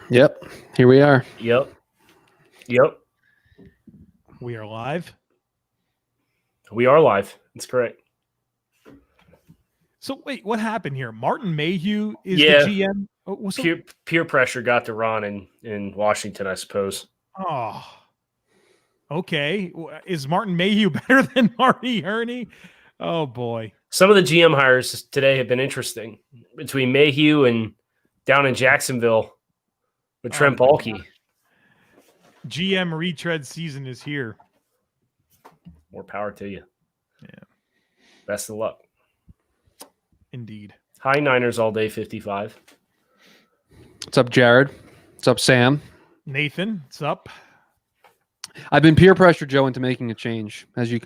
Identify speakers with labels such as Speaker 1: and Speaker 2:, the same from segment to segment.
Speaker 1: Yep. Here we are.
Speaker 2: Yep.
Speaker 3: We are live.
Speaker 2: We are live. That's correct.
Speaker 3: So wait, what happened here? Martin Mayhew is
Speaker 2: Yeah.
Speaker 3: the GM. Oh,
Speaker 2: Peer pressure got to Ron in Washington, I suppose.
Speaker 3: Oh, okay. Is Martin Mayhew better than Marty Herney? Oh boy.
Speaker 2: Some of the GM hires today have been interesting between Mayhew and down in Jacksonville with Trent Baalke.
Speaker 3: GM retread season is here.
Speaker 2: More power to you.
Speaker 3: Yeah.
Speaker 2: Best of luck.
Speaker 3: Indeed.
Speaker 2: Hi, Niners all day 55.
Speaker 1: What's up, Jared? What's up, Sam?
Speaker 3: Nathan, what's up?
Speaker 1: I've been peer pressured, Joe, into making a change, as you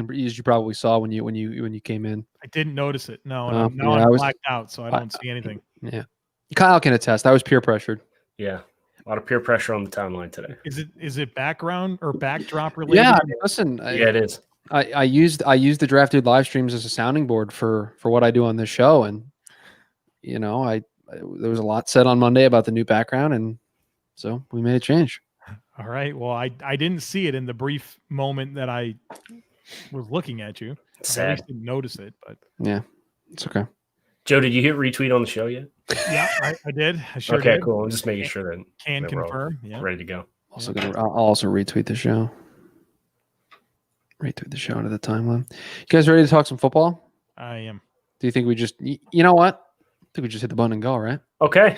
Speaker 1: probably saw when you came in.
Speaker 3: I didn't notice it. No,
Speaker 1: Oh,
Speaker 3: now
Speaker 1: yeah,
Speaker 3: I'm blacked out, so I don't see anything.
Speaker 1: Yeah, Kyle can attest. I was peer pressured.
Speaker 2: Yeah, a lot of peer pressure on the timeline today.
Speaker 3: Is it background or backdrop related?
Speaker 1: Yeah, listen.
Speaker 2: Yeah, it is.
Speaker 1: I used the Draft Dude live streams as a sounding board for what I do on this show, and there was a lot said on Monday about the new background, and so we made a change.
Speaker 3: All right. Well, I didn't see it in the brief moment that I was looking at you.
Speaker 2: Sad.
Speaker 3: I at least didn't notice it, but
Speaker 1: Yeah, it's okay.
Speaker 2: Joe, did you hit retweet on the show yet?
Speaker 3: yeah, I did. I sure
Speaker 2: Okay,
Speaker 3: did.
Speaker 2: cool. I'm just making sure that
Speaker 3: Can
Speaker 2: that we're all
Speaker 3: confirm. Yeah.
Speaker 2: ready to go.
Speaker 1: I'll also retweet the show. Retweet the show into the timeline. You guys ready to talk some football?
Speaker 3: I am.
Speaker 1: Do you think we just, you know what? I think we just hit the button and go, right?
Speaker 2: Okay.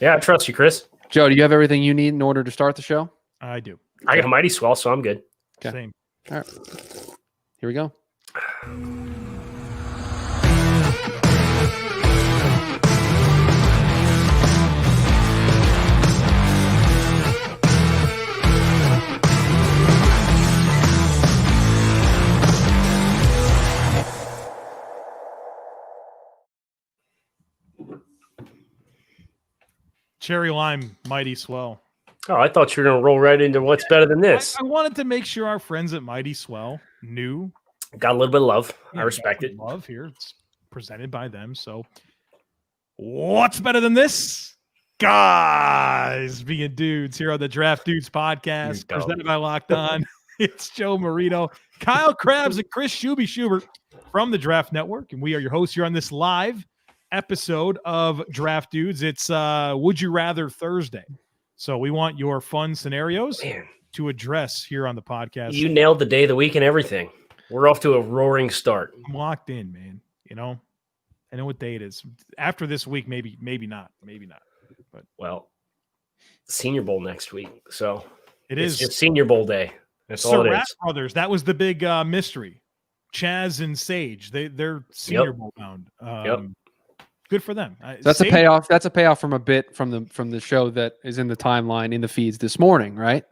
Speaker 2: Yeah, I trust you, Chris.
Speaker 1: Joe, do you have everything you need in order to start the show?
Speaker 3: I do.
Speaker 2: I got a mighty swell, so I'm good.
Speaker 1: Okay.
Speaker 3: Same.
Speaker 1: All right. Here we go.
Speaker 3: Cherry lime, mighty swell.
Speaker 2: Oh, I thought you were going to roll right into what's better than this.
Speaker 3: I wanted to make sure our friends at Mighty Swell knew.
Speaker 2: Got a little bit of love.
Speaker 3: Yeah,
Speaker 2: I respect it.
Speaker 3: Love here. It's presented by them. So, what's better than this? Guys being dudes here on the Draft Dudes podcast, presented by Locked On. It's Joe Marino, Kyle Krabs, and Chris Schubert from the Draft Network. And we are your hosts here on this live episode of Draft Dudes. It's Would You Rather Thursday. So we want your fun scenarios to address here on the podcast.
Speaker 2: You nailed the day of the week and everything. We're off to a roaring start.
Speaker 3: I'm locked in, man. I know what day it is. After this week, maybe not. But
Speaker 2: Senior Bowl next week. So
Speaker 3: it's
Speaker 2: just Senior Bowl day. That's all it is.
Speaker 3: Brothers, that was the big mystery. Chaz and Sage, they're Senior Bowl bound. Good for them.
Speaker 1: That's Sage, a payoff. That's a payoff from a bit from the show that is in the timeline in the feeds this morning, right?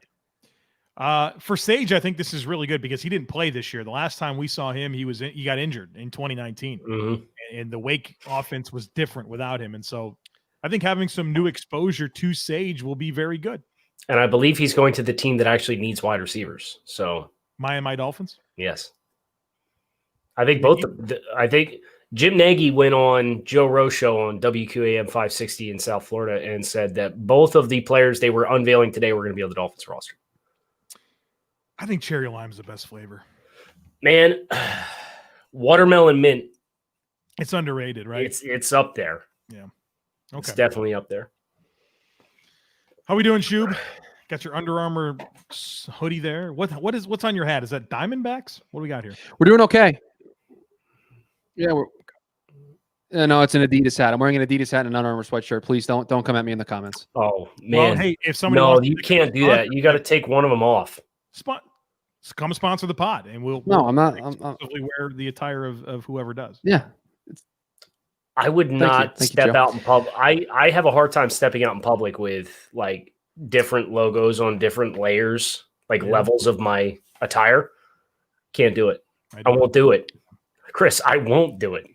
Speaker 3: For Sage, I think this is really good because he didn't play this year. The last time we saw him, he got injured in 2019, and the Wake offense was different without him. And so, I think having some new exposure to Sage will be very good.
Speaker 2: And I believe he's going to the team that actually needs wide receivers. So
Speaker 3: Miami Dolphins.
Speaker 2: Yes, I think both. I think Jim Nagy went on Joe Rowe show on WQAM 560 in South Florida and said that both of the players they were unveiling today were going to be on the Dolphins roster.
Speaker 3: I think cherry lime is the best flavor.
Speaker 2: Man, watermelon mint.
Speaker 3: It's underrated, right?
Speaker 2: It's up there.
Speaker 3: Yeah. Okay.
Speaker 2: It's definitely up there.
Speaker 3: How we doing, Shub? Got your Under Armour hoodie there. What's on your hat? Is that Diamondbacks? What do we got here?
Speaker 1: We're doing okay. Yeah, no, it's an Adidas hat. I'm wearing an Adidas hat and an Under Armour sweatshirt. Please don't come at me in the comments.
Speaker 2: Oh man!
Speaker 3: Well, hey, if somebody
Speaker 2: you can't do that. You got to take one of them off.
Speaker 3: Come sponsor the pod, and we'll
Speaker 1: I'm not.
Speaker 3: wear the attire of whoever does.
Speaker 1: Yeah.
Speaker 2: I would not step out in public. I have a hard time stepping out in public with like different logos on different layers, like levels of my attire. Can't do it. I won't do it. Chris, I won't do it.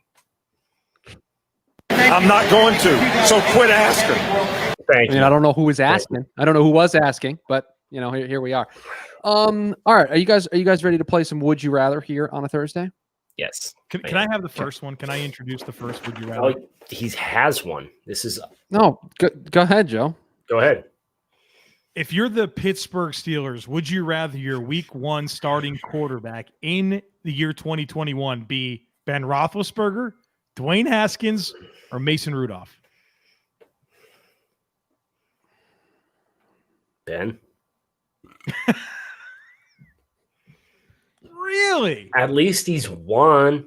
Speaker 4: I'm not going to. So quit asking.
Speaker 2: Thank you.
Speaker 1: I don't know who was asking. I don't know who was asking, but here we are. All right. Are you guys ready to play some Would You Rather here on a Thursday?
Speaker 2: Yes.
Speaker 3: Can I have the first one? Can I introduce the first Would You Rather?
Speaker 2: He has one. This is
Speaker 1: no. Go ahead, Joe.
Speaker 2: Go ahead.
Speaker 3: If you're the Pittsburgh Steelers, would you rather your week 1 starting quarterback in the year 2021 be Ben Roethlisberger, Dwayne Haskins, or Mason Rudolph?
Speaker 2: Ben.
Speaker 3: Really?
Speaker 2: At least he's won.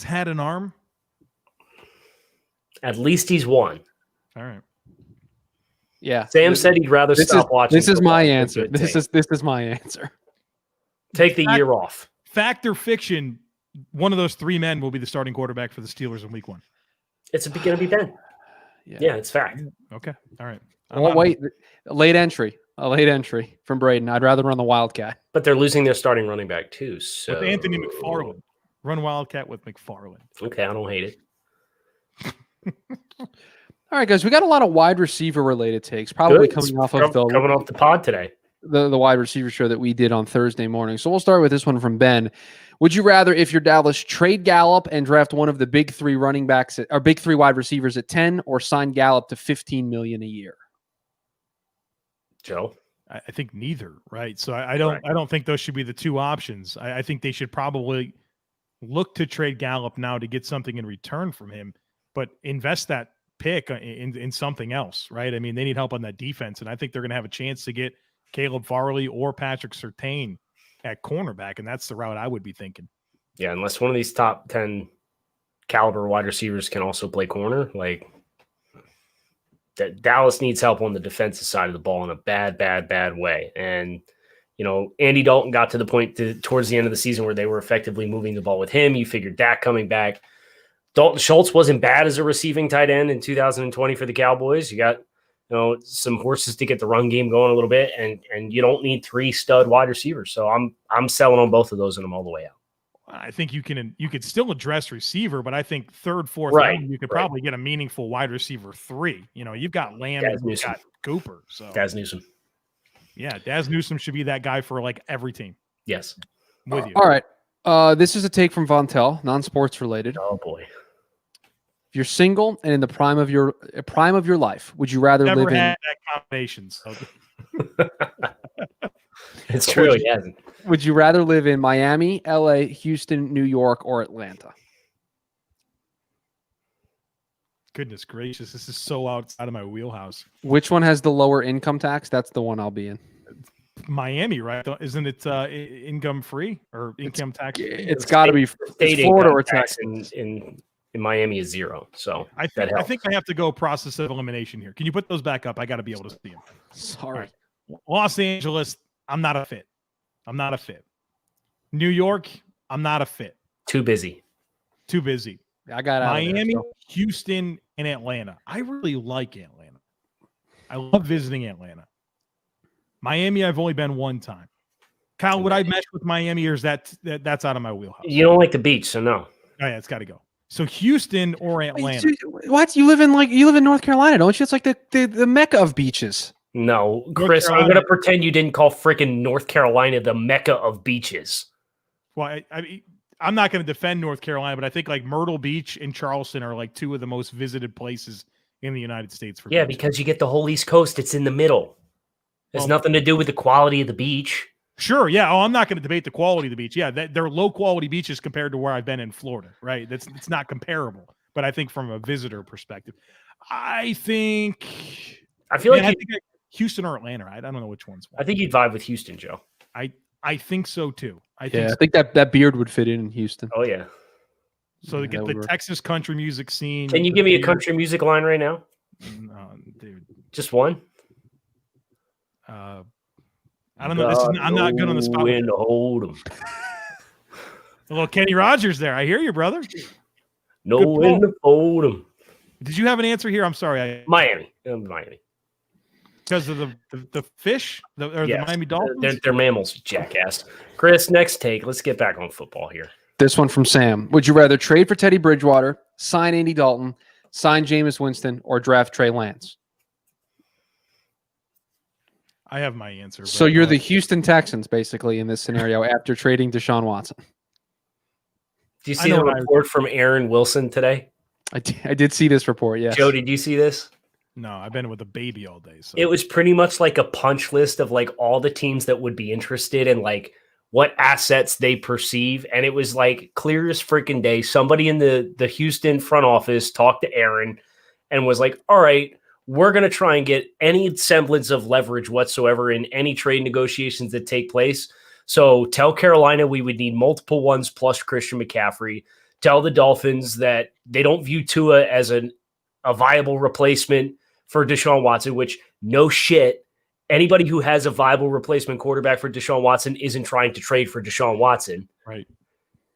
Speaker 3: Had an arm?
Speaker 2: At least he's won.
Speaker 3: All right.
Speaker 1: Yeah.
Speaker 2: Sam said he'd rather stop watching.
Speaker 1: This is my answer. This is my answer.
Speaker 2: Take the year off.
Speaker 3: Fact or fiction, one of those 3 men will be the starting quarterback for the Steelers in week 1.
Speaker 2: It's going to be Ben. Yeah, it's fact.
Speaker 3: Okay. All right.
Speaker 1: Well, wait. A late entry from Braden. I'd rather run the Wildcat.
Speaker 2: But they're losing their starting running back too. So
Speaker 3: with Anthony McFarland. Run Wildcat with McFarland.
Speaker 2: Okay, I don't hate it.
Speaker 1: All right, guys. We got a lot of wide receiver related takes, probably coming off
Speaker 2: the pod today.
Speaker 1: The wide receiver show that we did on Thursday morning. So we'll start with this one from Ben. Would you rather, if you're Dallas, trade Gallup and draft one of the big 3 running backs or big 3 wide receivers at 10, or sign Gallup to $15 million a year?
Speaker 2: Joe,
Speaker 3: I think neither. Right. So I don't think those should be the 2 options. I think they should probably look to trade Gallup now to get something in return from him, but invest that pick in something else. Right. I mean, they need help on that defense, and I think they're going to have a chance to get Caleb Farley or Patrick Surtain at cornerback, and that's the route I would be thinking.
Speaker 2: Yeah, unless one of these top 10 caliber wide receivers can also play corner, like that, Dallas needs help on the defensive side of the ball in a bad way. And Andy Dalton got to the point towards the end of the season where they were effectively moving the ball with him. You figured Dak coming back. Dalton Schultz wasn't bad as a receiving tight end in 2020 for the Cowboys. You got some horses to get the run game going a little bit, and you don't need 3 stud wide receivers. So I'm selling on both of those, and I'm all the way out.
Speaker 3: I think you could still address receiver, but I think 3rd, 4th round, you could probably get a meaningful wide receiver 3. You've got Lamb and you've got Cooper. So
Speaker 2: Daz Newsome.
Speaker 3: Yeah, Daz Newsome should be that guy for like every team.
Speaker 2: Yes.
Speaker 3: With you.
Speaker 1: All right. This is a take from Vontel, non-sports related.
Speaker 2: Oh boy.
Speaker 1: If you're single and in the prime of your life, would you rather
Speaker 3: Never
Speaker 1: live
Speaker 3: had
Speaker 1: in
Speaker 3: that combination? So.
Speaker 2: It's true. He hasn't.
Speaker 1: Would you rather live in Miami, LA, Houston, New York, or Atlanta?
Speaker 3: Goodness gracious, this is so outside of my wheelhouse.
Speaker 1: Which one has the lower income tax? That's the one I'll be in.
Speaker 3: Miami, right? Isn't it income free or income tax?
Speaker 1: It's got to be Florida or Texas.
Speaker 2: In Miami is 0. So
Speaker 3: I think I have to go process of elimination here. Can you put those back up? I got to be able to see them.
Speaker 1: Sorry.
Speaker 3: Right. Los Angeles, I'm not a fit. New York, I'm not a fit.
Speaker 2: Too busy.
Speaker 3: I got Miami, Houston, and Atlanta. I really like Atlanta. I love visiting Atlanta. Miami, I've only been 1 time. Kyle, would I mesh with Miami, or is that's out of my wheelhouse?
Speaker 2: You don't like the beach, so no.
Speaker 3: Oh, yeah, it's got to go. So Houston or Atlanta?
Speaker 1: What? You live in North Carolina, don't you? It's like the mecca of beaches.
Speaker 2: No, Chris, I'm going to pretend you didn't call freaking North Carolina the mecca of beaches.
Speaker 3: Well, I'm not going to defend North Carolina, but I think like Myrtle Beach and Charleston are like 2 of the most visited places in the United States.
Speaker 2: Yeah, because you get the whole East Coast. It's in the middle. It has nothing to do with the quality of the beach.
Speaker 3: Sure, yeah. Oh, I'm not going to debate the quality of the beach. Yeah, they're low-quality beaches compared to where I've been in Florida, right? It's not comparable. But I think from a visitor perspective, I feel like Houston or Atlanta. I don't know which one's one.
Speaker 2: I think you'd vibe with Houston, Joe.
Speaker 3: I think so too.
Speaker 1: I think that beard would fit in Houston.
Speaker 2: Oh yeah.
Speaker 3: So to get the Texas country music scene.
Speaker 2: Can you give me a country music line right now?
Speaker 3: No, dude.
Speaker 2: Just one.
Speaker 3: I don't know. I'm not good on the spot.
Speaker 2: Win, hold 'em.
Speaker 3: A little Kenny Rogers there. I hear you, brother.
Speaker 2: No win to hold 'em.
Speaker 3: Did you have an answer here? I'm sorry.
Speaker 2: Miami.
Speaker 3: Because of the fish? The Miami Dolphins?
Speaker 2: They're mammals, jackass. Chris, next take. Let's get back on football here.
Speaker 1: This one from Sam. Would you rather trade for Teddy Bridgewater, sign Andy Dalton, sign Jameis Winston, or draft Trey Lance?
Speaker 3: I have my answer.
Speaker 1: So you're the Houston Texans, basically, in this scenario after trading Deshaun Watson.
Speaker 2: Do you see the report from Aaron Wilson today?
Speaker 1: I did see this report, yes.
Speaker 2: Joe, did you see this?
Speaker 3: No, I've been with a baby all day. So
Speaker 2: it was pretty much like a punch list of like all the teams that would be interested in like what assets they perceive. And it was like clear as freaking day. Somebody in the Houston front office talked to Aaron and was like, all right, we're going to try and get any semblance of leverage whatsoever in any trade negotiations that take place. So tell Carolina we would need multiple ones plus Christian McCaffrey. Tell the Dolphins that they don't view Tua as a viable replacement for Deshaun Watson, which no shit, anybody who has a viable replacement quarterback for Deshaun Watson isn't trying to trade for Deshaun Watson.
Speaker 3: Right.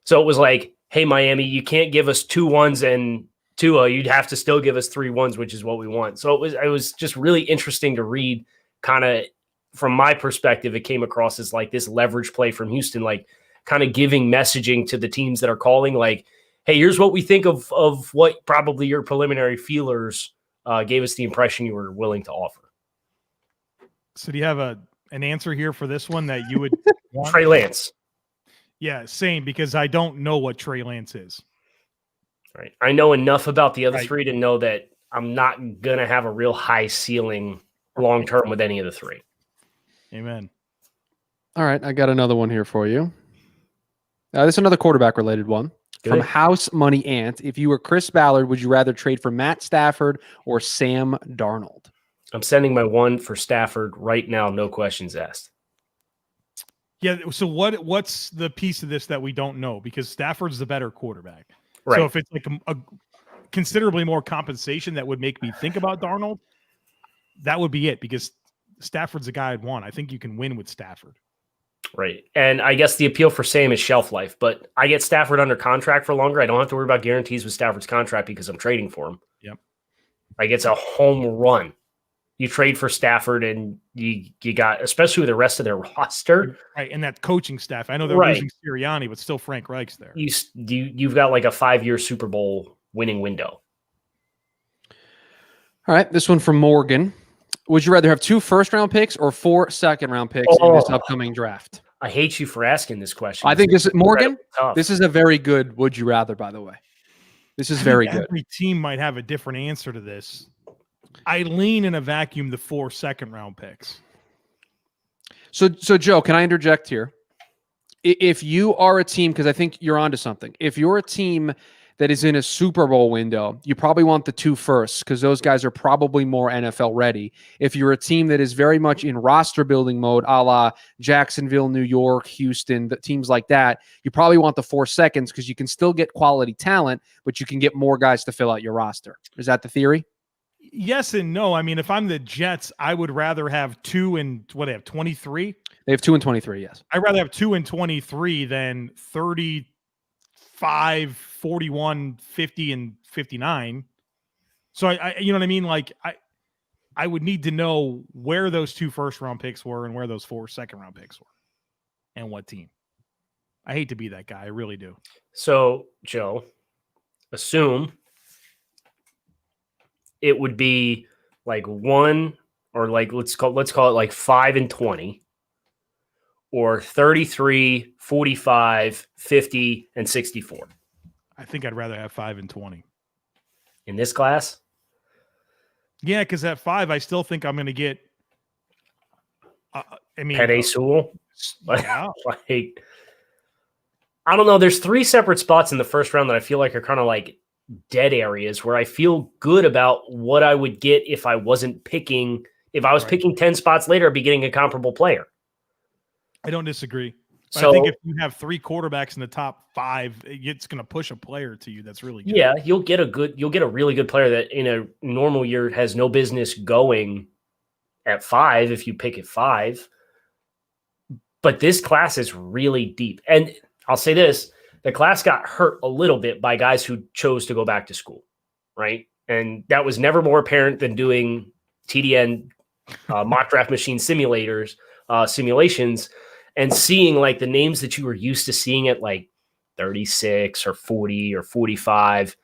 Speaker 2: So it was like, hey, Miami, you can't give us 2 1s and Tua. You'd have to still give us 3 1s, which is what we want. So it was just really interesting to read. Kind of from my perspective, it came across as like this leverage play from Houston, like kind of giving messaging to the teams that are calling, like, hey, here's what we think of what probably your preliminary feelers gave us the impression you were willing to offer.
Speaker 3: So do you have an answer here for this one that you would want?
Speaker 2: Trey Lance.
Speaker 3: Yeah, same, because I don't know what Trey Lance is.
Speaker 2: Right. I know enough about the other three to know that I'm not going to have a real high ceiling long-term with any of the 3.
Speaker 3: Amen.
Speaker 1: All right, I got another one here for you. This is another quarterback-related one.
Speaker 2: Good.
Speaker 1: From House Money Ant, if you were Chris Ballard, would you rather trade for Matt Stafford or Sam Darnold?
Speaker 2: I'm sending my one for Stafford right now, no questions asked.
Speaker 3: Yeah, so what's the piece of this that we don't know? Because Stafford's the better quarterback.
Speaker 2: Right.
Speaker 3: So if it's like a considerably more compensation that would make me think about Darnold, that would be it, because Stafford's a guy I'd want. I think you can win with Stafford.
Speaker 2: Right. And I guess the appeal for Sam is shelf life, but I get Stafford under contract for longer. I don't have to worry about guarantees with Stafford's contract because I'm trading for him.
Speaker 3: Yep.
Speaker 2: Like, it's a home run. You trade for Stafford and you got, especially with the rest of their roster.
Speaker 3: Right. And that coaching staff. I know they're losing Sirianni, but still Frank Reich's there.
Speaker 2: You've got like a 5-year Super Bowl winning window.
Speaker 1: All right. This one from Morgan. Would you rather have 2 first-round picks or 4 second-round picks in this upcoming draft?
Speaker 2: I hate you for asking this question.
Speaker 1: I think this is Morgan. This is a very good would you rather, by the way. This is very good.
Speaker 3: Every team might have a different answer to this. I lean in a vacuum the 4 second-round picks.
Speaker 1: So Joe, can I interject here? If you are a team, because I think you're onto something. If you're a team that is in a Super Bowl window, you probably want the 2 firsts because those guys are probably more NFL ready. If you're a team that is very much in roster building mode, a la Jacksonville, New York, Houston, teams like that, you probably want the 4 seconds because you can still get quality talent, but you can get more guys to fill out your roster. Is that the theory?
Speaker 3: Yes and no. I mean, if I'm the Jets, I would rather have 2 and what they have, 23?
Speaker 1: They have 2 and 23, yes.
Speaker 3: I'd rather have 2 and 23 than 35, 41, 50, and 59. So I you know what I mean? Like I would need to know where those 2 first-round picks were and where those 4 second-round picks were and what team. I hate to be that guy. I really do.
Speaker 2: So, Joe, assume it would be like 1 or like let's call it like 5 and 20 or 33, 45, 50, and 64.
Speaker 3: I think I'd rather have 5 and 20.
Speaker 2: In this class?
Speaker 3: Yeah, because at 5, I still think I'm going to get
Speaker 2: Penei Sewell?
Speaker 3: Yeah.
Speaker 2: Like, I don't know. There's 3 separate spots in the first round that I feel like are kind of like dead areas where I feel good about what I would get if I wasn't picking. If I was picking 10 spots later, I'd be getting a comparable player.
Speaker 3: I don't disagree.
Speaker 2: So,
Speaker 3: I think if you have 3 quarterbacks in the top 5, it's going to push a player to you that's really good.
Speaker 2: Yeah, you'll get a really good player that in a normal year has no business going at 5 if you pick at 5. But this class is really deep. And I'll say this, the class got hurt a little bit by guys who chose to go back to school, right? And that was never more apparent than doing TDN mock draft machine simulations and seeing like the names that you were used to seeing at like 36 or 40 or 45.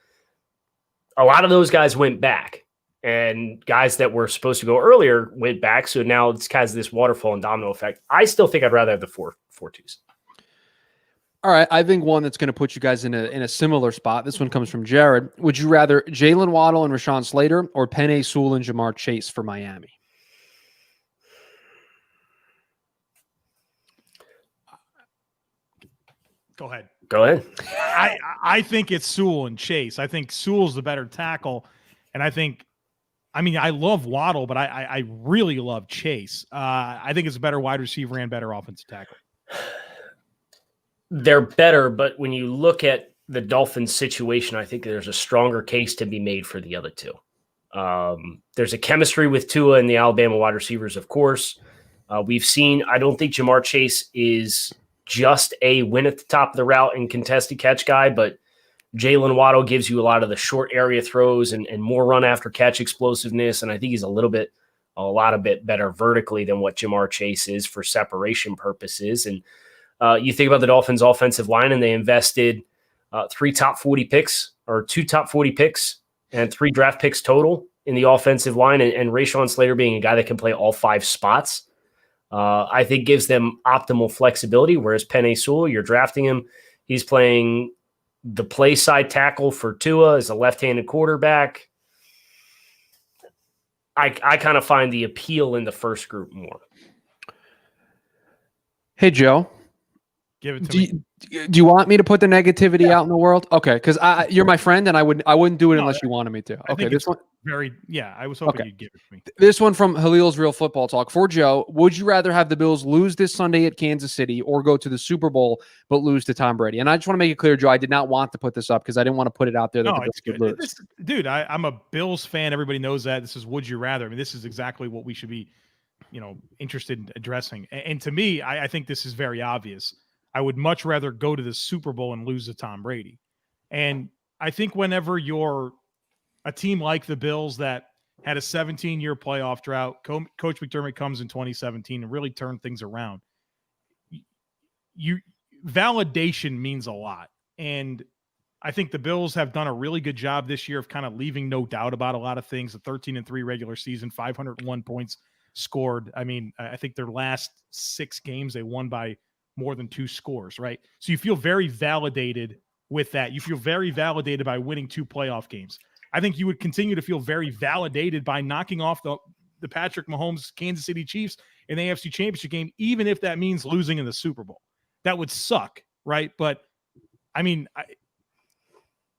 Speaker 2: A lot of those guys went back, and guys that were supposed to go earlier went back. So now it's kind of this waterfall and domino effect. I still think I'd rather have the 4 twos.
Speaker 1: All right, I think one that's going to put you guys in a similar spot. This one comes from Jared. Would you rather Jalen Waddle and Rashawn Slater or Penei Sewell and Jamar Chase for Miami?
Speaker 3: Go ahead. I think it's Sewell and Chase. I think Sewell's the better tackle, and I love Waddle, but I really love Chase. I think it's a better wide receiver and better offensive tackle.
Speaker 2: They're better, but when you look at the Dolphins situation, I think there's a stronger case to be made for the other two. There's a chemistry with Tua and the Alabama wide receivers, of course. We've seen, I don't think Jamar Chase is just a win at the top of the route and contested catch guy, but Jalen Waddle gives you a lot of the short area throws and more run after catch explosiveness. And I think he's a lot bit better vertically than what Jamar Chase is for separation purposes. And you think about the Dolphins offensive line, and they invested 2 top 40 picks and 3 draft picks total in the offensive line. And Rashawn Slater being a guy that can play all 5 spots, I think gives them optimal flexibility. Whereas Penei Sewell, you're drafting him, he's playing the play side tackle for Tua as a left-handed quarterback. I kind of find the appeal in the first group more.
Speaker 1: Hey, Joe.
Speaker 3: Give it to me.
Speaker 1: Do you want me to put the negativity out in the world? Okay, because you're my friend, and I wouldn't do it unless you wanted me to. Okay, this one.
Speaker 3: I was hoping you'd give it to me.
Speaker 1: This one from Halil's Real Football Talk. For Joe, would you rather have the Bills lose this Sunday at Kansas City or go to the Super Bowl but lose to Tom Brady? And I just want to make it clear, Joe, I did not want to put this up because I didn't want to put it out there that the Bills could lose.
Speaker 3: Dude, I'm a Bills fan. Everybody knows that. This is would you rather. I mean, this is exactly what we should be, interested in addressing. And to me, I think this is very obvious. I would much rather go to the Super Bowl and lose to Tom Brady. And I think whenever you're a team like the Bills that had a 17-year playoff drought, Coach McDermott comes in 2017 and really turned things around. Validation means a lot. And I think the Bills have done a really good job this year of kind of leaving no doubt about a lot of things. A 13-3 regular season, 501 points scored. I mean, I think their last 6 games, they won by more than 2 scores, right? So you feel very validated with that. You feel very validated by winning 2 playoff games. I think you would continue to feel very validated by knocking off the Patrick Mahomes Kansas City Chiefs in the AFC Championship game, even if that means losing in the Super Bowl. That would suck, right? But, I mean,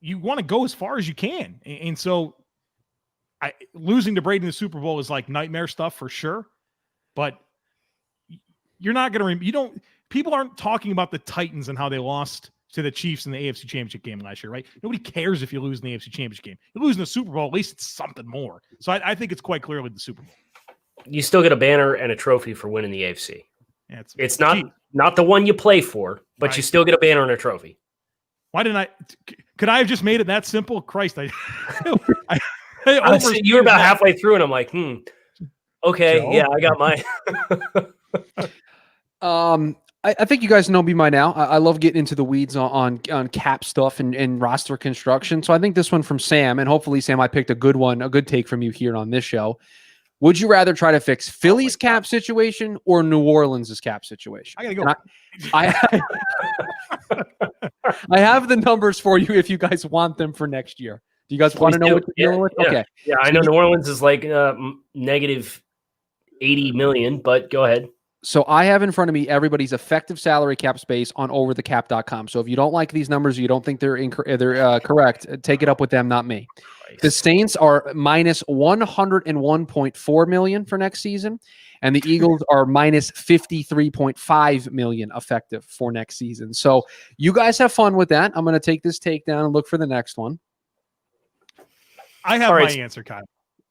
Speaker 3: you want to go as far as you can. And so losing to Brady in the Super Bowl is like nightmare stuff for sure. But you're not going to people aren't talking about the Titans and how they lost to the Chiefs in the AFC Championship game last year, right? Nobody cares if you lose in the AFC Championship game. You lose in the Super Bowl, at least it's something more. So I think it's quite clearly the Super Bowl.
Speaker 2: You still get a banner and a trophy for winning the AFC.
Speaker 3: Yeah,
Speaker 2: it's not the one you play for, but You still get a banner and a trophy.
Speaker 3: Why didn't could I have just made it that simple? Christ,
Speaker 2: you were about halfway through and I'm like, okay, Joe? Yeah, I got mine.
Speaker 1: I think you guys know me by now. I love getting into the weeds on cap stuff and roster construction. So I think this one from Sam, and hopefully, Sam, I picked a good one, a good take from you here on this show. Would you rather try to fix Philly's cap situation or New Orleans' cap situation?
Speaker 3: I gotta
Speaker 1: go. I have the numbers for you if you guys want them for next year. Do you guys want to know what you're dealing with?
Speaker 2: Yeah.
Speaker 1: Okay.
Speaker 2: Yeah, I know New Orleans is like negative 80 million, but go ahead.
Speaker 1: So I have in front of me everybody's effective salary cap space on overthecap.com. So if you don't like these numbers, you don't think they're correct, take it up with them, not me. Christ. The Saints are minus 101.4 million for next season, and the Eagles are minus 53.5 million effective for next season. So you guys have fun with that. I'm going to take this take down and look for the next one.
Speaker 3: I have my answer, Kyle.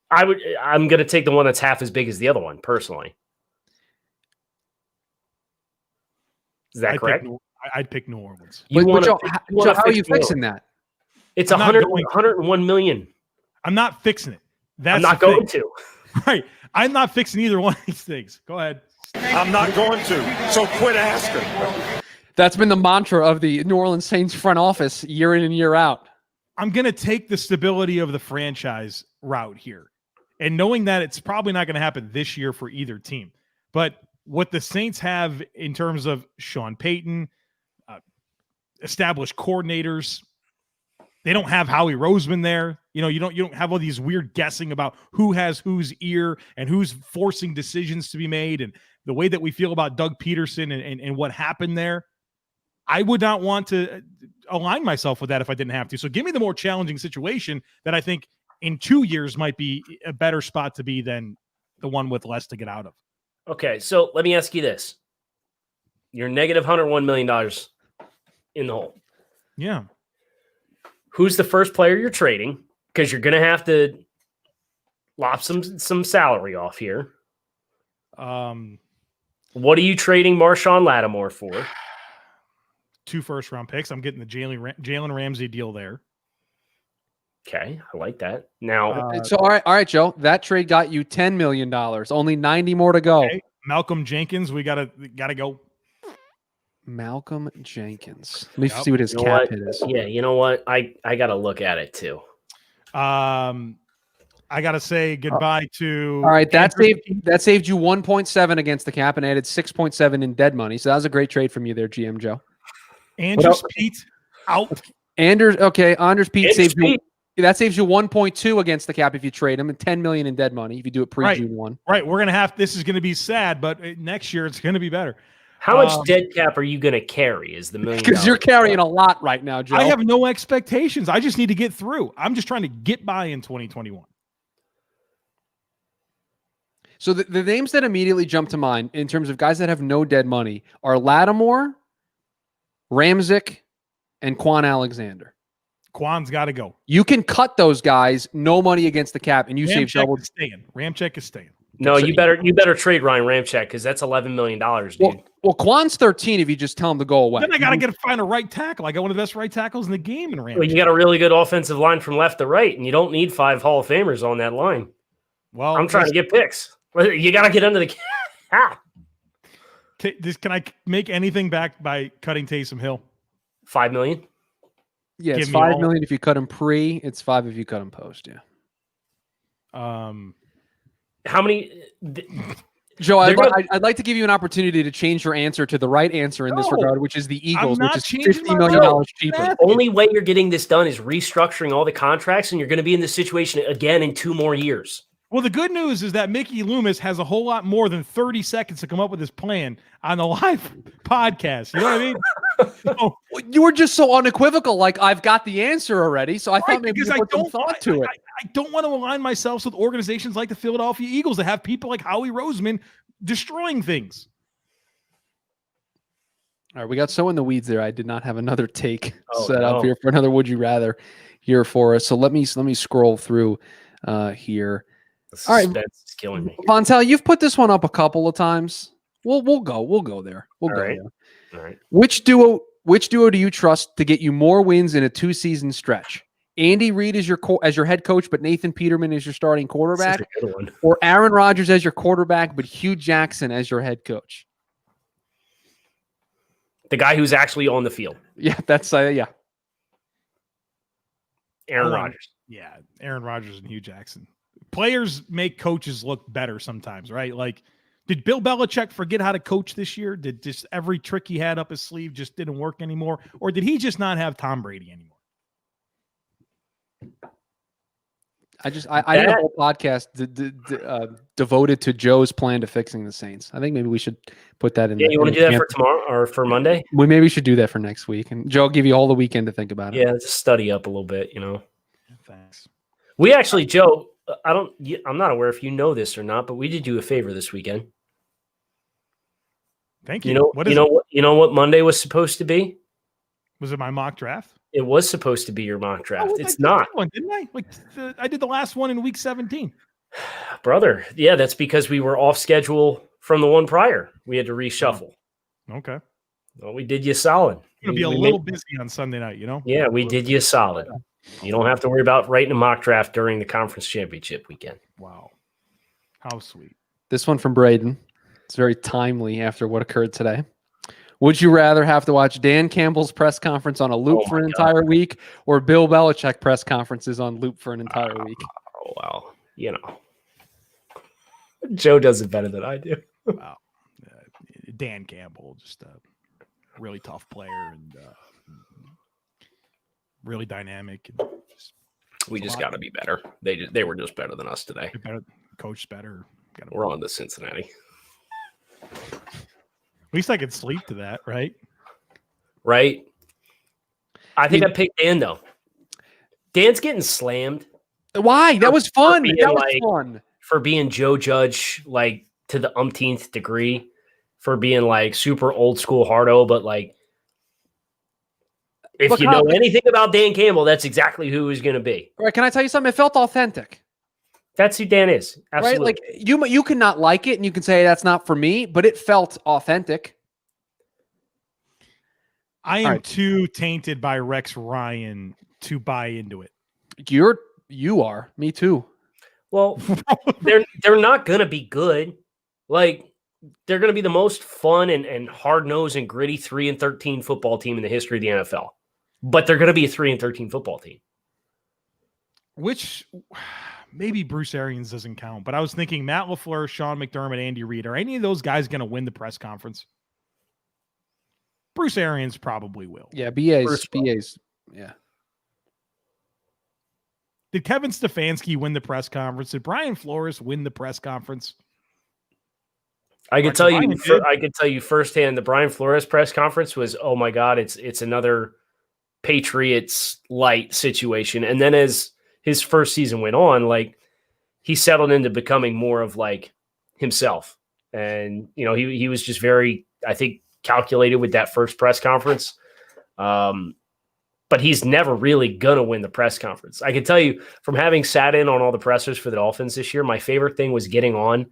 Speaker 2: I'm going to take the one that's half as big as the other one, personally. Is that correct?
Speaker 3: I'd pick New Orleans.
Speaker 1: Joe, how are you fixing that?
Speaker 2: It's 101 million.
Speaker 3: I'm not fixing it.
Speaker 2: I'm not going to.
Speaker 3: Right. I'm not fixing either one of these things. Go ahead.
Speaker 4: I'm not going to. So quit asking.
Speaker 1: That's been the mantra of the New Orleans Saints front office year in and year out.
Speaker 3: I'm going to take the stability of the franchise route here. And knowing that it's probably not going to happen this year for either team. But what the Saints have in terms of Sean Payton, established coordinators. They don't have Howie Roseman there. You don't have all these weird guessing about who has whose ear and who's forcing decisions to be made, and the way that we feel about Doug Peterson and what happened there. I would not want to align myself with that if I didn't have to. So give me the more challenging situation that I think in 2 years might be a better spot to be than the one with less to get out of.
Speaker 2: Okay, so let me ask you this. You're negative $101 million in the hole.
Speaker 3: Yeah.
Speaker 2: Who's the first player you're trading? Because you're going to have to lop some salary off here. What are you trading Marshawn Lattimore for?
Speaker 3: 2 first-round picks. I'm getting the Jalen Ramsey deal there.
Speaker 2: Okay, I like that. Now,
Speaker 1: so all right, Joe. That trade got you $10 million. Only 90 more to go.
Speaker 3: Okay. Malcolm Jenkins, we gotta go.
Speaker 1: Malcolm Jenkins. Let me see what his hit is.
Speaker 2: Yeah, you know what? I got to look at it too.
Speaker 3: I got to say goodbye to.
Speaker 1: All right, that saved you 1.7 against the cap and added 6.7 in dead money. So that was a great trade from you there, GM Joe.
Speaker 3: Andrews Pete out.
Speaker 1: Andrews Pete saves you. That saves you 1.2 against the cap if you trade him, and 10 million in dead money if you do it pre-June 1.
Speaker 3: Right, we're gonna have. This is gonna be sad, but next year it's gonna be better.
Speaker 2: How much dead cap are you gonna carry? Is the $1 million?
Speaker 1: Because you're carrying a lot right now, Joe.
Speaker 3: I have no expectations. I just need to get through. I'm just trying to get by in 2021.
Speaker 1: So the names that immediately jump to mind in terms of guys that have no dead money are Lattimore, Ramczyk, and Quan Alexander.
Speaker 3: Quan's got to go.
Speaker 1: You can cut those guys, no money against the cap, and you save double.
Speaker 3: Ramczyk is staying.
Speaker 2: No, you better trade Ryan Ramczyk because that's $11 million, dude.
Speaker 1: Well, Quan's 13 if you just tell him to go away.
Speaker 3: Then I got to find a right tackle. I got one of the best right tackles in the game in Ramczyk.
Speaker 2: Well, you got a really good offensive line from left to right, and you don't need 5 Hall of Famers on that line.
Speaker 3: Well,
Speaker 2: I'm trying to get picks. You got to get under the cap.
Speaker 3: Can I make anything back by cutting Taysom Hill?
Speaker 2: $5 million?
Speaker 1: Yeah, it's $5 million if you cut him pre. It's 5 if you cut him post. Yeah.
Speaker 2: How many?
Speaker 1: Joe, I'd like to give you an opportunity to change your answer to the right answer in this regard, which is the Eagles, which is $50 million cheaper.
Speaker 2: The only way you're getting this done is restructuring all the contracts, and you're going to be in this situation again in 2 more years.
Speaker 3: Well, the good news is that Mickey Loomis has a whole lot more than 30 seconds to come up with his plan on the live podcast. You know what I mean? So,
Speaker 1: you were just so unequivocal, like I've got the answer already. So I thought maybe you put some thought to it.
Speaker 3: I don't want to align myself with organizations like the Philadelphia Eagles that have people like Howie Roseman destroying things.
Speaker 1: All right, we got so in the weeds there. I did not have another take set up here for another Would You Rather here for us. So let me scroll through here.
Speaker 2: All right, it's killing me.
Speaker 1: Vontel, you've put this one up a couple of times. We'll go there. We'll go there.
Speaker 2: All right.
Speaker 1: Which duo do you trust to get you more wins in a 2-season stretch? Andy Reid as your head coach, but Nathan Peterman as your starting quarterback, or Aaron Rodgers as your quarterback, but Hugh Jackson as your head coach?
Speaker 2: The guy who's actually on the field.
Speaker 1: Yeah, that's yeah.
Speaker 2: Aaron Rodgers.
Speaker 3: Yeah, Aaron Rodgers and Hugh Jackson. Players make coaches look better sometimes, right? Like, did Bill Belichick forget how to coach this year? Did just every trick he had up his sleeve just didn't work anymore? Or did he just not have Tom Brady anymore?
Speaker 1: I did a whole podcast devoted to Joe's plan to fixing the Saints. I think maybe we should put that in.
Speaker 2: Yeah, you want to do that for tomorrow or for Monday?
Speaker 1: We maybe should do that for next week, and Joe will give you all the weekend to think about it.
Speaker 2: Yeah, just study up a little bit, you know.
Speaker 3: Thanks.
Speaker 2: We actually, Joe, I'm not aware if you know this or not, but we did you a favor this weekend.
Speaker 3: Thank you.
Speaker 2: You know what Monday was supposed to be?
Speaker 3: Was it my mock draft?
Speaker 2: It was supposed to be your mock draft. It's not.
Speaker 3: One, didn't I? I did the last one in week 17.
Speaker 2: Brother, yeah, that's because we were off schedule from the one prior. We had to reshuffle.
Speaker 3: Okay.
Speaker 2: Well, we did you solid.
Speaker 3: You're going to be a little busy on Sunday night, you know?
Speaker 2: Yeah, we did you solid. You don't have to worry about writing a mock draft during the conference championship weekend.
Speaker 3: Wow. How sweet.
Speaker 1: This one from Braden. It's very timely after what occurred today. Would you rather have to watch Dan Campbell's press conference on a loop for an entire week, or Bill Belichick press conferences on loop for an entire week?
Speaker 2: Oh, well, you know. Joe does it better than I do.
Speaker 3: Wow. Dan Campbell, just a really tough player and really dynamic.
Speaker 2: We just got to be better. They were just better than us today.
Speaker 3: Better, coached better.
Speaker 2: We're on to Cincinnati.
Speaker 3: At least I could sleep to that, right?
Speaker 2: Right. I think I picked Dan, though. Dan's getting slammed.
Speaker 1: Why? That was fun. That was fun.
Speaker 2: For being Joe Judge, like, to the umpteenth degree. For being, like, super old school hardo, but, like, if you know anything about Dan Campbell, that's exactly who he's going to be.
Speaker 1: All right, can I tell you something? It felt authentic.
Speaker 2: That's who Dan is. Absolutely.
Speaker 1: Right? Like, you can not like it, and you can say that's not for me, but it felt authentic.
Speaker 3: I am too tainted by Rex Ryan to buy into it.
Speaker 1: You are. Me too.
Speaker 2: Well, they're not going to be good. Like, they're going to be the most fun and hard-nosed and gritty 3-13 football team in the history of the NFL. But they're going to be a 3-13 football team.
Speaker 3: Which maybe Bruce Arians doesn't count, but I was thinking Matt LaFleur, Sean McDermott, Andy Reid. Are any of those guys going to win the press conference? Bruce Arians probably will.
Speaker 1: Yeah, BA's. Yeah.
Speaker 3: Did Kevin Stefanski win the press conference? Did Brian Flores win the press conference?
Speaker 2: I could tell you firsthand the Brian Flores press conference was, oh my God, it's another Patriots light situation. And then as his first season went on, like, he settled into becoming more of like himself. And, you know, he was just very, I think, calculated with that first press conference. But he's never really going to win the press conference. I can tell you from having sat in on all the pressers for the Dolphins this year, my favorite thing was getting on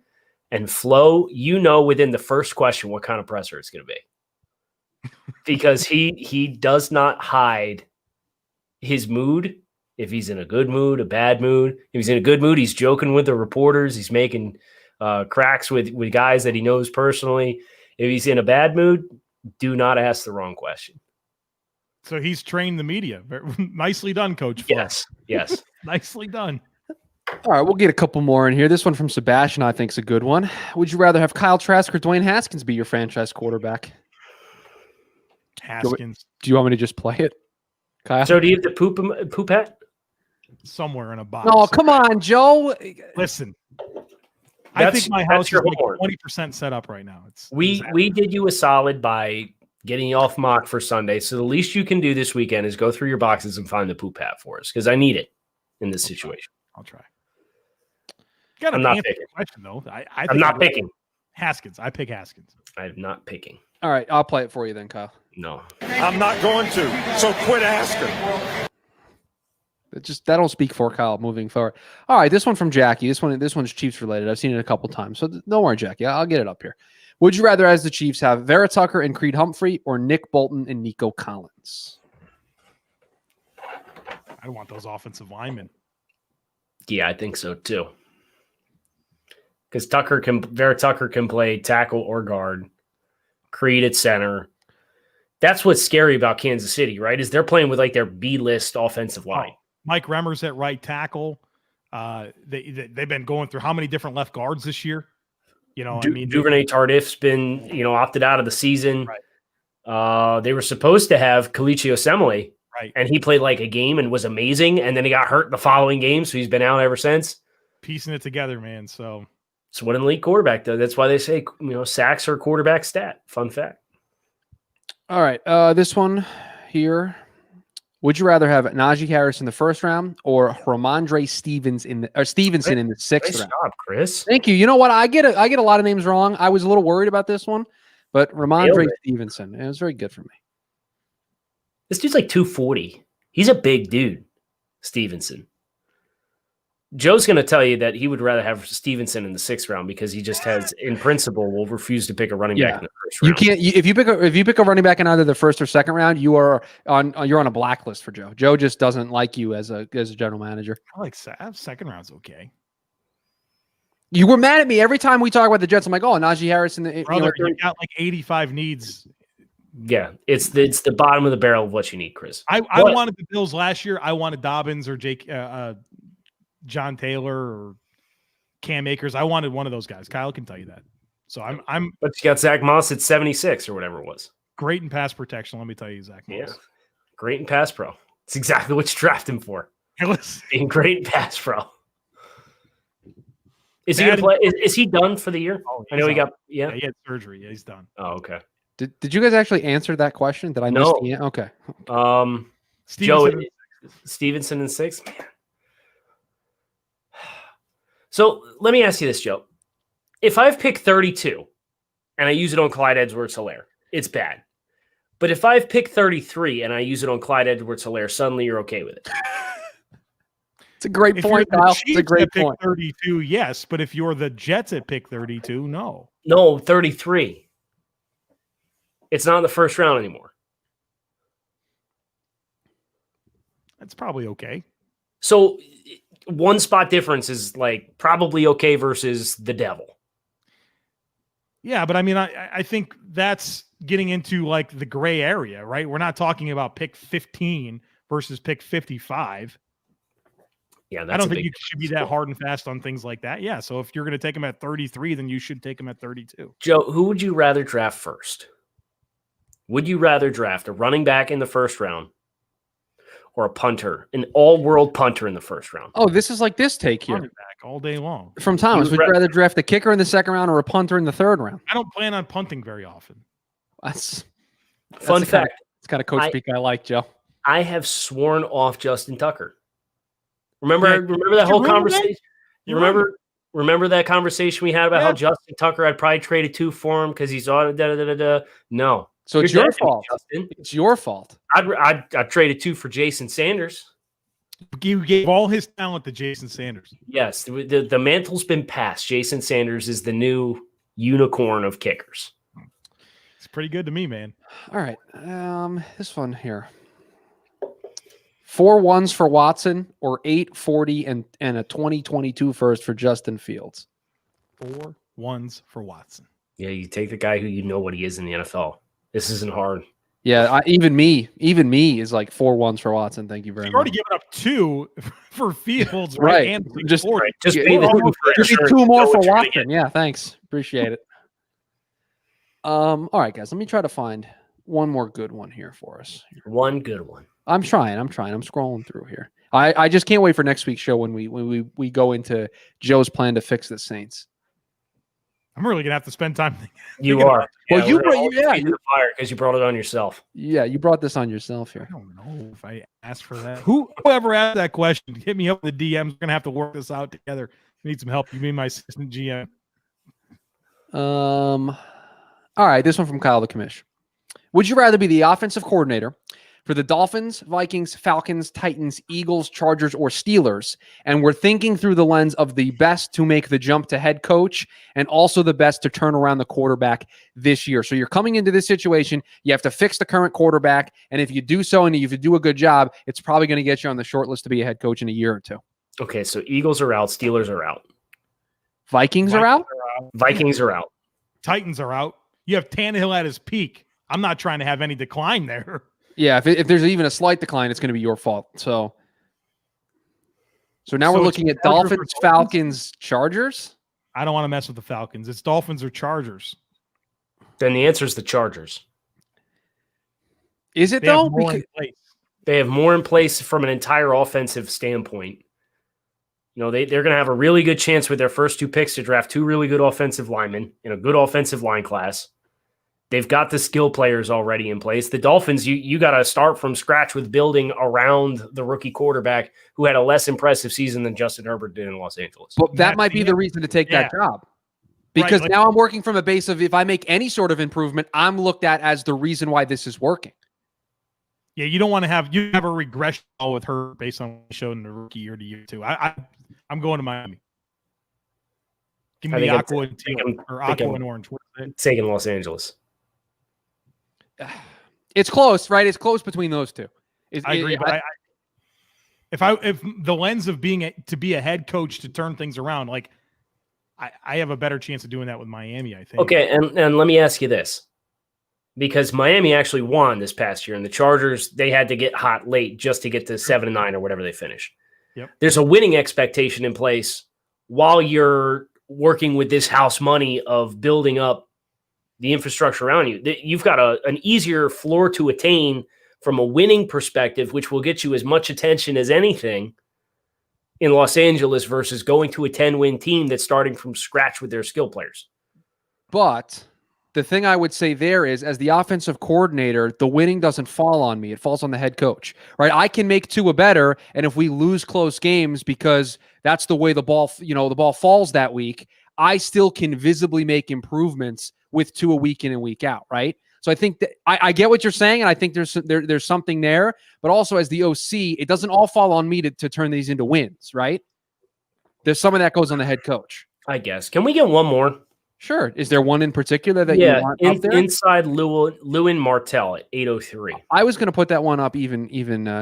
Speaker 2: and Flo, you know, within the first question, what kind of presser it's going to be. Because he does not hide his mood. If he's in a good mood, a bad mood. If he's in a good mood, he's joking with the reporters. He's making cracks with guys that he knows personally. If he's in a bad mood, do not ask the wrong question.
Speaker 3: So he's trained the media. Nicely done, Coach Flo.
Speaker 2: Yes.
Speaker 3: Nicely done.
Speaker 1: All right, we'll get a couple more in here. This one from Sebastian I think is a good one. Would you rather have Kyle Trask or Dwayne Haskins be your franchise quarterback?
Speaker 3: Haskins.
Speaker 1: Do you want me to just play it, Kyle?
Speaker 2: So do you have the poop hat?
Speaker 3: Somewhere in a box.
Speaker 1: Oh, come on, Joe.
Speaker 3: Listen. I think my house is like 20% set up right now.
Speaker 2: We did you a solid by getting you off mock for Sunday. So the least you can do this weekend is go through your boxes and find the poop hat for us because I need it in this situation.
Speaker 3: I'll try.
Speaker 2: I'm not picking.
Speaker 3: Question, though.
Speaker 2: I'm not picking.
Speaker 3: Haskins. I pick Haskins.
Speaker 2: I'm not picking.
Speaker 1: All right, I'll play it for you then, Kyle.
Speaker 2: No.
Speaker 4: I'm not going to. So quit asking.
Speaker 1: That'll speak for Kyle moving forward. All right, this one from Jackie. This one's Chiefs related. I've seen it a couple times, so don't worry, Jackie. I'll get it up here. Would you rather, as the Chiefs, have Vera Tucker and Creed Humphrey or Nick Bolton and Nico Collins?
Speaker 3: I want those offensive linemen.
Speaker 2: Yeah, I think so too. Because Vera Tucker can play tackle or guard, Creed at center. That's what's scary about Kansas City, right? Is they're playing with like their B-list offensive line.
Speaker 3: Mike Remmers at right tackle. They've been going through how many different left guards this year? You know,
Speaker 2: Duvernay Tardif's been, opted out of the season.
Speaker 3: Right.
Speaker 2: They were supposed to have Kalichi Osemele,
Speaker 3: right,
Speaker 2: and he played like a game and was amazing, and then he got hurt the following game, so he's been out ever since.
Speaker 3: Piecing it together, man. So
Speaker 2: it's what an elite quarterback does. That's why they say, sacks are quarterback stat. Fun fact. All
Speaker 1: right, this one here. Would you rather have Najee Harris in the first round or Ramondre Stevenson in the sixth round?
Speaker 2: Job, Chris.
Speaker 1: Thank you. You know what? I get a lot of names wrong. I was a little worried about this one, but Ramondre Stevenson, it was very good for me.
Speaker 2: This dude's like 240. He's a big dude, Stevenson. Joe's going to tell you that he would rather have Stevenson in the sixth round because he just has, in principle, will refuse to pick a running back in the first round.
Speaker 1: You can't. If you pick a running back in either the first or second round, you're on a blacklist for Joe. Joe just doesn't like you as a general manager.
Speaker 3: I like second round's okay.
Speaker 1: You were mad at me every time we talk about the Jets. I'm like, oh, Najee Harris in the
Speaker 3: brother, you got like 85 needs.
Speaker 2: Yeah, it's the bottom of the barrel of what you need, Chris.
Speaker 3: I wanted the Bills last year. I wanted Dobbins or John Taylor or Cam Akers. I wanted one of those guys. Kyle can tell you that. So I'm.
Speaker 2: But you got Zach Moss at 76 or whatever it was.
Speaker 3: Great in pass protection. Let me tell you, Zach Moss.
Speaker 2: Yeah, great in pass pro. It's exactly what you draft him for. Being great pass pro. Is he gonna play? Is he done for the year?
Speaker 3: Oh,
Speaker 2: I know he got
Speaker 3: he had surgery. Yeah, he's done.
Speaker 2: Oh, okay.
Speaker 1: Did you guys actually answer that question? Did I miss the okay.
Speaker 2: Stevenson in 6. Man. So let me ask you this, Joe. If I've picked 32 and I use it on Clyde Edwards-Helaire, it's bad. But if I've picked 33 and I use it on Clyde Edwards-Helaire, suddenly you're okay with it.
Speaker 1: It's a great point, Kyle. It's a great point.
Speaker 3: 32, yes. But if you're the Jets at pick 32, no.
Speaker 2: No, 33. It's not in the first round anymore.
Speaker 3: That's probably okay.
Speaker 2: So one spot difference is like probably okay versus the devil.
Speaker 3: Yeah, but I mean, I think that's getting into like the gray area, right? We're not talking about pick 15 versus pick 55.
Speaker 2: Yeah,
Speaker 3: I don't think you should be that hard and fast on things like that. Yeah, so if you're going to take him at 33, then you should take him at 32.
Speaker 2: Joe, who would you rather draft first? Would you rather draft a running back in the first round or a punter, an all-world punter in the first round?
Speaker 1: Oh, this is like this take here.
Speaker 3: Running back all day long.
Speaker 1: From Thomas, would you rather draft a kicker in the second round or a punter in the third round?
Speaker 3: I don't plan on punting very often.
Speaker 2: Fun fact.
Speaker 1: It's got a coach speak I like, Joe.
Speaker 2: I have sworn off Justin Tucker. Remember that whole conversation? Remember that conversation we had about how Justin Tucker had probably traded 2 for him because he's on No.
Speaker 1: So it's your fault. Justin. It's your fault.
Speaker 2: I traded 2 for Jason Sanders.
Speaker 3: You gave all his talent to Jason Sanders.
Speaker 2: Yes, the mantle's been passed. Jason Sanders is the new unicorn of kickers.
Speaker 3: It's pretty good to me, man.
Speaker 1: All right. This one here. 4 1s for Watson or 8, 40, and a 2022 first for Justin Fields.
Speaker 3: 4 1s for Watson.
Speaker 2: Yeah, you take the guy who you know what he is in the NFL. This isn't hard.
Speaker 1: Yeah, even me is like 4 1s for Watson. Thank you very much.
Speaker 3: You've already given up 2 for Fields,
Speaker 1: right?
Speaker 3: And
Speaker 1: just
Speaker 3: pay
Speaker 1: the 2 more for Watson. Yeah, thanks. Appreciate it. All right, guys. Let me try to find one more good one here for us.
Speaker 2: One good one.
Speaker 1: I'm trying. I'm scrolling through here. I just can't wait for next week's show when we go into Joe's plan to fix the Saints.
Speaker 3: I'm really gonna have to spend time.
Speaker 2: You are.
Speaker 1: Well, you
Speaker 2: the fire because you brought it on yourself.
Speaker 1: Yeah, you brought this on yourself here.
Speaker 3: I don't know if I asked for that. Whoever asked that question, hit me up with the DMs. We're gonna have to work this out together. I need some help. You mean my assistant GM?
Speaker 1: All right, this one from Kyle the Commish. Would you rather be the offensive coordinator for the Dolphins, Vikings, Falcons, Titans, Eagles, Chargers, or Steelers? And we're thinking through the lens of the best to make the jump to head coach and also the best to turn around the quarterback this year. So you're coming into this situation, you have to fix the current quarterback. And if you do so and if you do a good job, it's probably going to get you on the short list to be a head coach in a year or two.
Speaker 2: Okay, so Eagles are out, Steelers are out.
Speaker 1: Vikings are out?
Speaker 2: Vikings are out.
Speaker 3: Titans are out. You have Tannehill at his peak. I'm not trying to have any decline there.
Speaker 1: Yeah, if there's even a slight decline, it's going to be your fault. So now we're looking at Dolphins, Falcons, Chargers.
Speaker 3: I don't want to mess with the Falcons. It's Dolphins or Chargers.
Speaker 2: Then the answer is the Chargers.
Speaker 1: Is it though?
Speaker 2: They have more in place from an entire offensive standpoint. You know, they're going to have a really good chance with their first 2 picks to draft 2 really good offensive linemen in a good offensive line class. They've got the skill players already in place. The Dolphins, you got to start from scratch with building around the rookie quarterback who had a less impressive season than Justin Herbert did in Los Angeles.
Speaker 1: But that might be the reason to take that job. Because now I'm working from a base of if I make any sort of improvement, I'm looked at as the reason why this is working.
Speaker 3: Yeah, you don't want to have a regression with her based on what he showed in the rookie year to year 2. I'm going to Miami. Give me the aqua and teal or aqua and orange.
Speaker 2: Taking Los Angeles.
Speaker 1: It's close, right? It's close between those two.
Speaker 3: I agree. But if the lens of being to be a head coach to turn things around, like I have a better chance of doing that with Miami, I think.
Speaker 2: Okay, and let me ask you this. Because Miami actually won this past year, and the Chargers, they had to get hot late just to get to 7-9 or whatever they finished.
Speaker 3: Yep.
Speaker 2: There's a winning expectation in place while you're working with this house money of building up the infrastructure around you. You've got an easier floor to attain from a winning perspective, which will get you as much attention as anything in Los Angeles versus going to a 10-win team that's starting from scratch with their skill players.
Speaker 1: But the thing I would say there is, as the offensive coordinator, the winning doesn't fall on me. It falls on the head coach, right? I can make Tua better, and if we lose close games because that's the way the ball falls that week, I still can visibly make improvements with Tua week in and week out, right? So I think that I get what you're saying, and I think there's something there. But also, as the OC, it doesn't all fall on me to turn these into wins, right? There's some of that goes on the head coach.
Speaker 2: I guess. Can we get one more?
Speaker 1: Sure. Is there one in particular that you want up there?
Speaker 2: Inside Lewin Martell at 803.
Speaker 1: I was going to put that one up even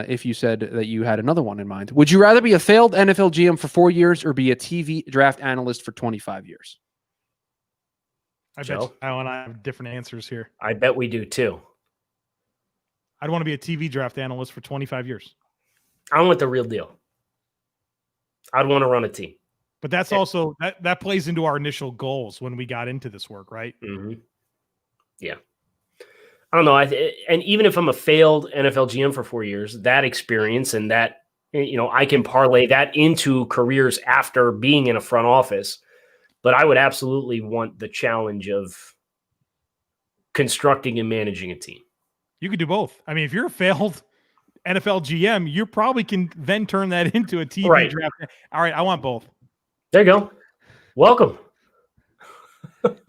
Speaker 1: if you said that you had another one in mind. Would you rather be a failed NFL GM for 4 years or be a TV draft analyst for 25 years?
Speaker 3: I bet Kyle and I have different answers here.
Speaker 2: I bet we do too.
Speaker 3: I'd want to be a TV draft analyst for 25 years.
Speaker 2: I want the real deal. I'd want to run a team.
Speaker 3: But that's also that plays into our initial goals when we got into this work, right?
Speaker 2: Mm-hmm. Yeah. I don't know. And even if I'm a failed NFL GM for 4 years, that experience and that, I can parlay that into careers after being in a front office. But I would absolutely want the challenge of constructing and managing a team.
Speaker 3: You could do both. I mean, if you're a failed NFL GM, you probably can then turn that into a TV draft. All right, I want both.
Speaker 2: There you go. Welcome.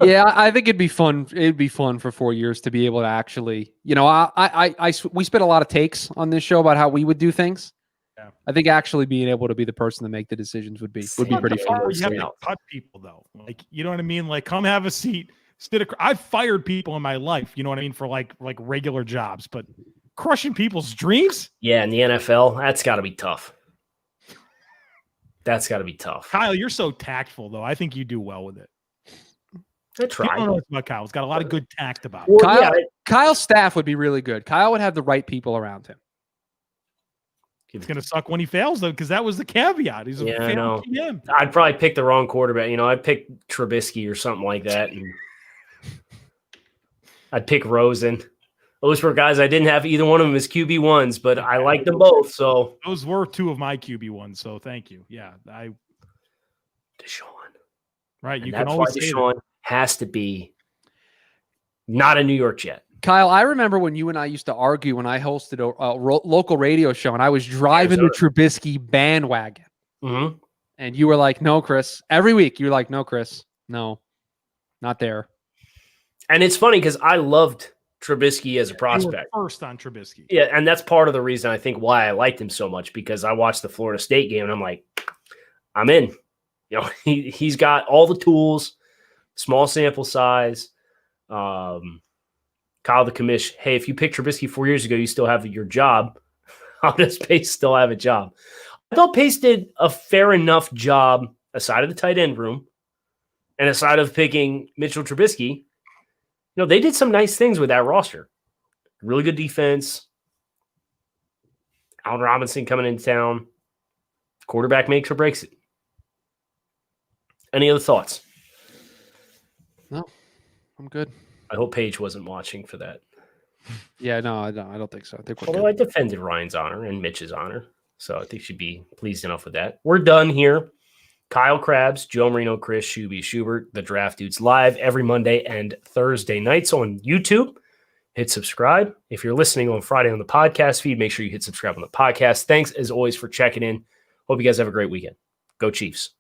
Speaker 1: Yeah, I think it'd be fun. It'd be fun for 4 years to be able to actually, we spent a lot of takes on this show about how we would do things. Yeah. I think actually being able to be the person to make the decisions would be pretty fun.
Speaker 3: You have to cut people though. Like, you know what I mean? Like, come have a seat. I've fired people in my life, you know what I mean, for like regular jobs, but crushing people's dreams?
Speaker 2: Yeah, in the NFL, that's got to be tough. That's got to be tough.
Speaker 3: Kyle, you're so tactful though. I think you do well with it.
Speaker 2: I try.
Speaker 3: I don't know about Kyle. He's got a lot of good tact about
Speaker 1: it. Well, Kyle's staff would be really good. Kyle would have the right people around him.
Speaker 3: It's going to suck when he fails, though, because that was the caveat. He's a failed GM.
Speaker 2: I'd probably pick the wrong quarterback. I'd pick Trubisky or something like that. And I'd pick Rosen. Those were guys I didn't have either one of them as QB1s, but I liked them both. So
Speaker 3: those were two of my QB1s. So thank you. Yeah,
Speaker 2: Deshaun.
Speaker 3: Right,
Speaker 2: and
Speaker 3: you can always say
Speaker 2: Deshaun has to be not a New York Jet.
Speaker 1: Kyle, I remember when you and I used to argue when I hosted a local radio show and I was driving the Trubisky bandwagon.
Speaker 2: Mm-hmm.
Speaker 1: And you were like, no, Chris. Every week you were like, no, Chris. No, not there.
Speaker 2: And it's funny because I loved Trubisky as a prospect.
Speaker 3: You were first on Trubisky.
Speaker 2: Yeah, and that's part of the reason I think why I liked him so much, because I watched the Florida State game and I'm like, I'm in. He's got all the tools, small sample size. Kyle the commish, hey, if you picked Trubisky 4 years ago, you still have your job. How does Pace still have a job? I thought Pace did a fair enough job aside of the tight end room and aside of picking Mitchell Trubisky. They did some nice things with that roster. Really good defense. Allen Robinson coming into town. Quarterback makes or breaks it. Any other thoughts?
Speaker 1: No, I'm good.
Speaker 2: I hope Paige wasn't watching for that.
Speaker 1: Yeah, no, I don't think so.
Speaker 2: Although I defended Ryan's honor and Mitch's honor, so I think she'd be pleased enough with that. We're done here. Kyle Krabs, Joe Marino, Chris, Shuby, Schubert, the Draft Dudes live every Monday and Thursday nights on YouTube. Hit subscribe. If you're listening on Friday on the podcast feed, make sure you hit subscribe on the podcast. Thanks, as always, for checking in. Hope you guys have a great weekend. Go Chiefs.